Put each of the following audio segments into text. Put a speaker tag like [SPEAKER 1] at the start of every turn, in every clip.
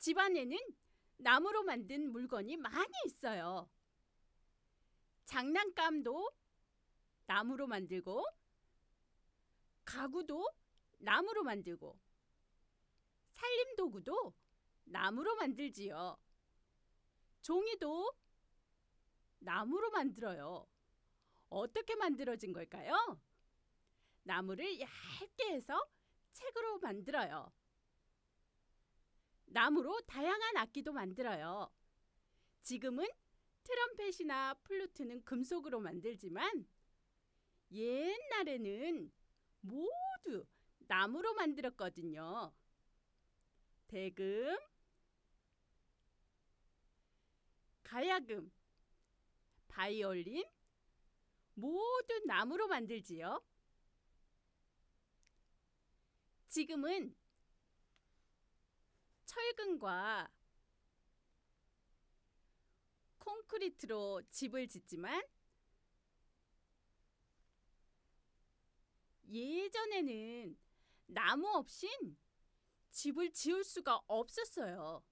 [SPEAKER 1] 집안에는 나무로 만든 물건이 많이 있어요. 장난감도 나무로 만들고, 가구도 나무로 만들고, 살림도구도 나무로 만들지요. 종이도 나무로 만들어요. 어떻게 만들어진 걸까요? 나무를 얇게 해서 책으로 만들어요. 나무로 다양한 악기도 만들어요. 지금은 트럼펫이나 플루트는 금속으로 만들지만 옛날에는 모두 나무로 만들었거든요. 대금, 가야금, 바이올린 모두 나무로 만들지요. 지금은 철근과 콘크리트로 집을 짓지만 예전에는 나무 없인 집을 지을 수가 없었어요.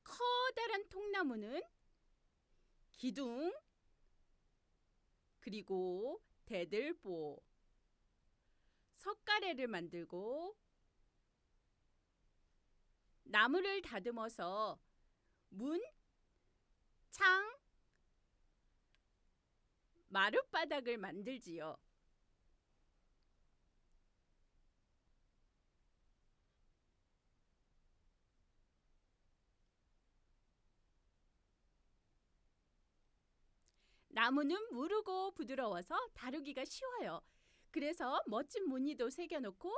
[SPEAKER 1] 커다란 통나무는 기둥, 그리고 대들보, 석가래를 만들고 나무를 다듬어서 문, 창, 마룻바닥을 만들지요. 나무는 무르고 부드러워서 다루기가 쉬워요. 그래서 멋진 무늬도 새겨놓고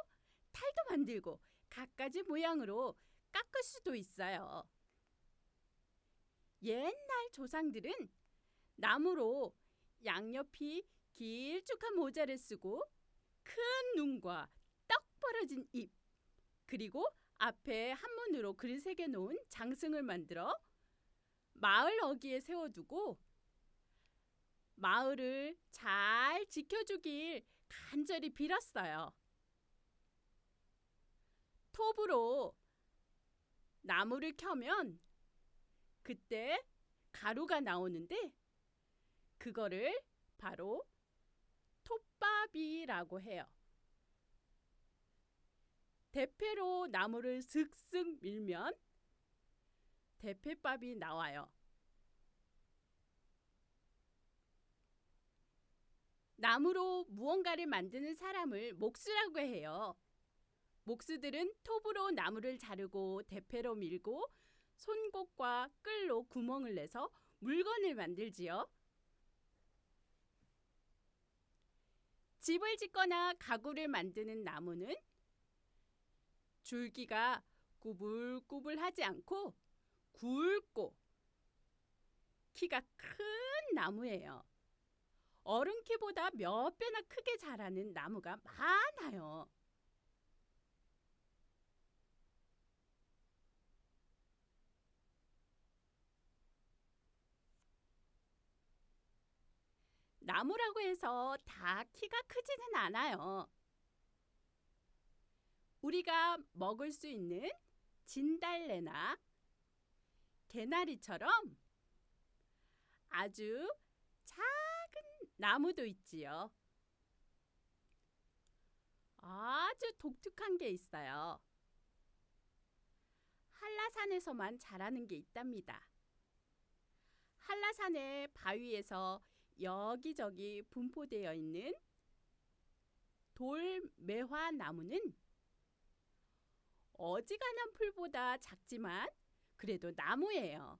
[SPEAKER 1] 탈도 만들고 갖가지 모양으로 깎을 수도 있어요. 옛날 조상들은 나무로 양옆이 길쭉한 모자를 쓰고 큰 눈과 떡 벌어진 입, 그리고 앞에 한문으로 글을 새겨놓은 장승을 만들어 마을 어귀에 세워두고 마을을 잘 지켜주길 간절히 빌었어요. 톱으로 나무를 켜면 그때 가루가 나오는데 그거를 바로 톱밥이라고 해요. 대패로 나무를 슥슥 밀면 대패밥이 나와요. 나무로 무언가를 만드는 사람을 목수라고 해요. 목수들은 톱으로 나무를 자르고 대패로 밀고 손곡과 끌로 구멍을 내서 물건을 만들지요. 집을 짓거나 가구를 만드는 나무는 줄기가 꾸불꾸불하지 않고 굵고 키가 큰 나무예요. 어른 키보다 몇 배나 크게 자라는 나무가 많아요. 나무라고 해서 다 키가 크지는 않아요. 우리가 먹을 수 있는 진달래나 개나리처럼 아주 작은 나무도 있지요. 아주 독특한 게 있어요. 한라산에서만 자라는 게 있답니다. 한라산의 바위에서 여기저기 분포되어 있는 돌매화 나무는 어지간한 풀보다 작지만 그래도 나무예요.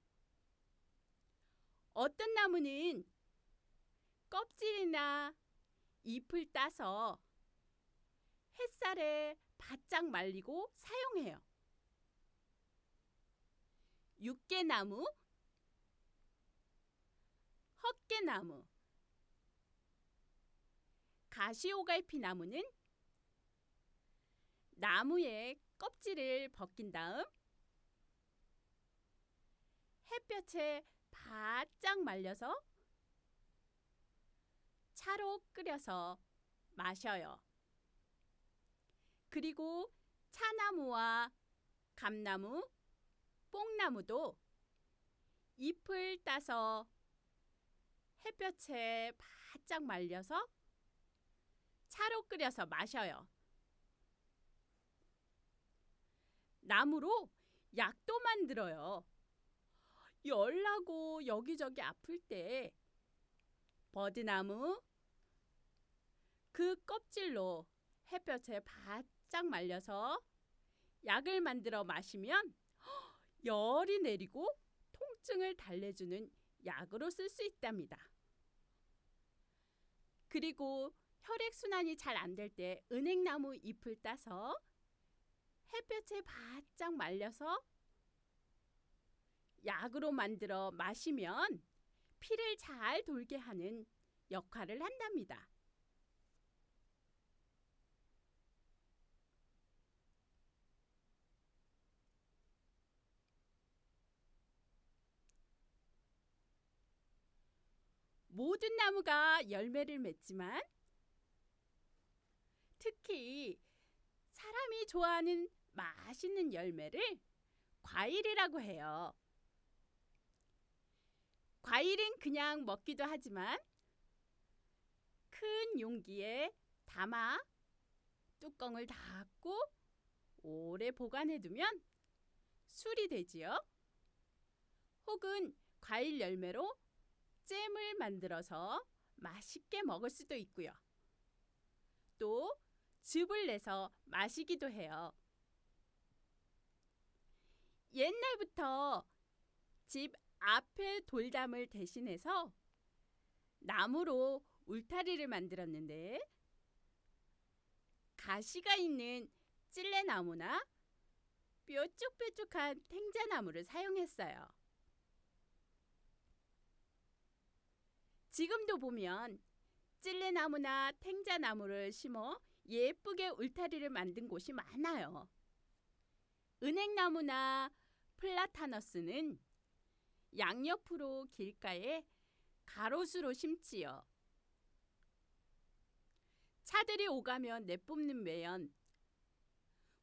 [SPEAKER 1] 어떤 나무는 껍질이나 잎을 따서 햇살에 바짝 말리고 사용해요. 육개나무, 헛개나무, 가시오갈피 나무는 나무의 껍질을 벗긴 다음 햇볕에 바짝 말려서 차로 끓여서 마셔요. 그리고 차나무와 감나무, 뽕나무도 잎을 따서 햇볕에 바짝 말려서 차로 끓여서 마셔요. 나무로 약도 만들어요. 열나고 여기저기 아플 때 버드나무 그 껍질로 햇볕에 바짝 말려서 약을 만들어 마시면 열이 내리고 통증을 달래주는 약으로 쓸 수 있답니다. 그리고 혈액순환이 잘 안 될 때 은행나무 잎을 따서 햇볕에 바짝 말려서 약으로 만들어 마시면 피를 잘 돌게 하는 역할을 한답니다. 모든 나무가 열매를 맺지만 특히 사람이 좋아하는 맛있는 열매를 과일이라고 해요. 과일은 그냥 먹기도 하지만 큰 용기에 담아 뚜껑을 닫고 오래 보관해두면 술이 되지요. 혹은 과일 열매로 잼을 만들어서 맛있게 먹을 수도 있고요. 또 즙을 내서 마시기도 해요. 옛날부터 집 앞에 돌담을 대신해서 나무로 울타리를 만들었는데 가시가 있는 찔레나무나 뾰족뾰족한 탱자나무를 사용했어요. 지금도 보면 찔레나무나 탱자나무를 심어 예쁘게 울타리를 만든 곳이 많아요. 은행나무나 플라타너스는 양옆으로 길가에 가로수로 심지요. 차들이 오가면 내뿜는 매연,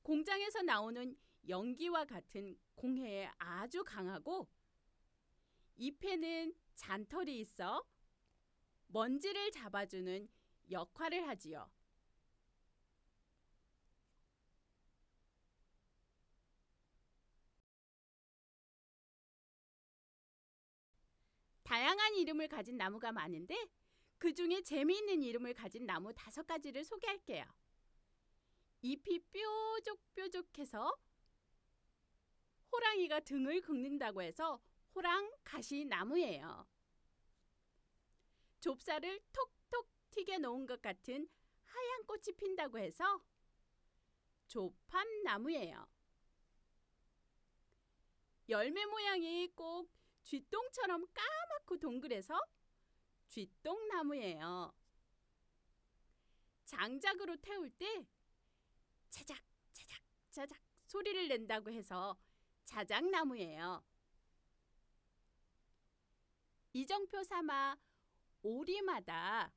[SPEAKER 1] 공장에서 나오는 연기와 같은 공해에 아주 강하고 잎에는 잔털이 있어 먼지를 잡아주는 역할을 하지요. 다양한 이름을 가진 나무가 많은데 그 중에 재미있는 이름을 가진 나무 5가지를 소개할게요. 잎이 뾰족뾰족해서 호랑이가 등을 긁는다고 해서 호랑가시나무예요. 좁쌀을 톡톡 튀겨 놓은 것 같은 하얀 꽃이 핀다고 해서 조팝나무예요. 열매 모양이 꼭 쥐똥처럼 까맣고 동그래서 쥐똥나무예요. 장작으로 태울 때 차작 차작 차작 소리를 낸다고 해서 자작나무예요. 이정표 삼아 오리마다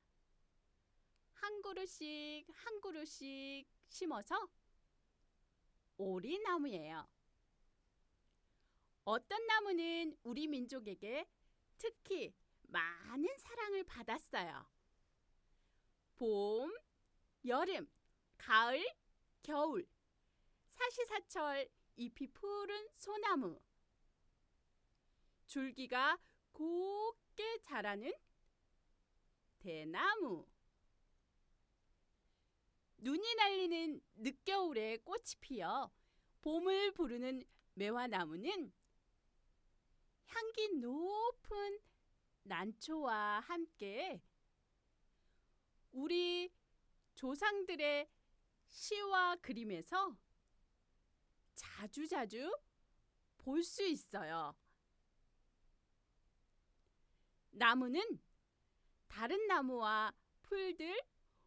[SPEAKER 1] 한 그루씩 한 그루씩 심어서 오리나무예요. 어떤 나무는 우리 민족에게 특히 많은 사랑을 받았어요. 봄, 여름, 가을, 겨울, 사시사철 잎이 푸른 소나무, 줄기가 곱게 자라는 대나무, 눈이 날리는 늦겨울에 꽃이 피어 봄을 부르는 매화나무는 향기 높은 난초와 함께 우리 조상들의 시와 그림에서 자주자주 볼 수 있어요. 나무는 다른 나무와 풀들,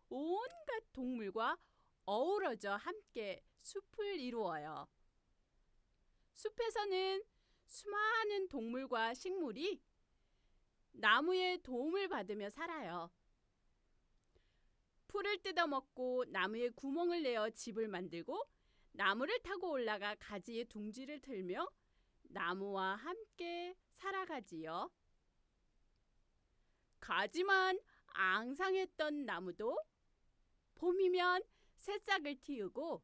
[SPEAKER 1] 온갖 동물과 어우러져 함께 숲을 이루어요. 숲에서는 수많은 동물과 식물이 나무의 도움을 받으며 살아요. 풀을 뜯어먹고 나무에 구멍을 내어 집을 만들고 나무를 타고 올라가 가지에 둥지를 틀며 나무와 함께 살아가지요. 가지만 앙상했던 나무도 봄이면 새싹을 틔우고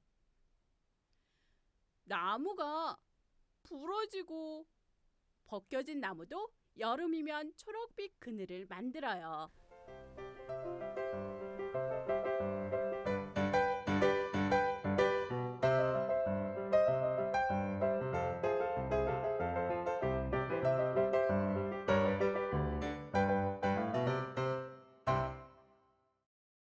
[SPEAKER 1] 나무가 부러지고 벗겨진 나무도 여름이면 초록빛 그늘을 만들어요.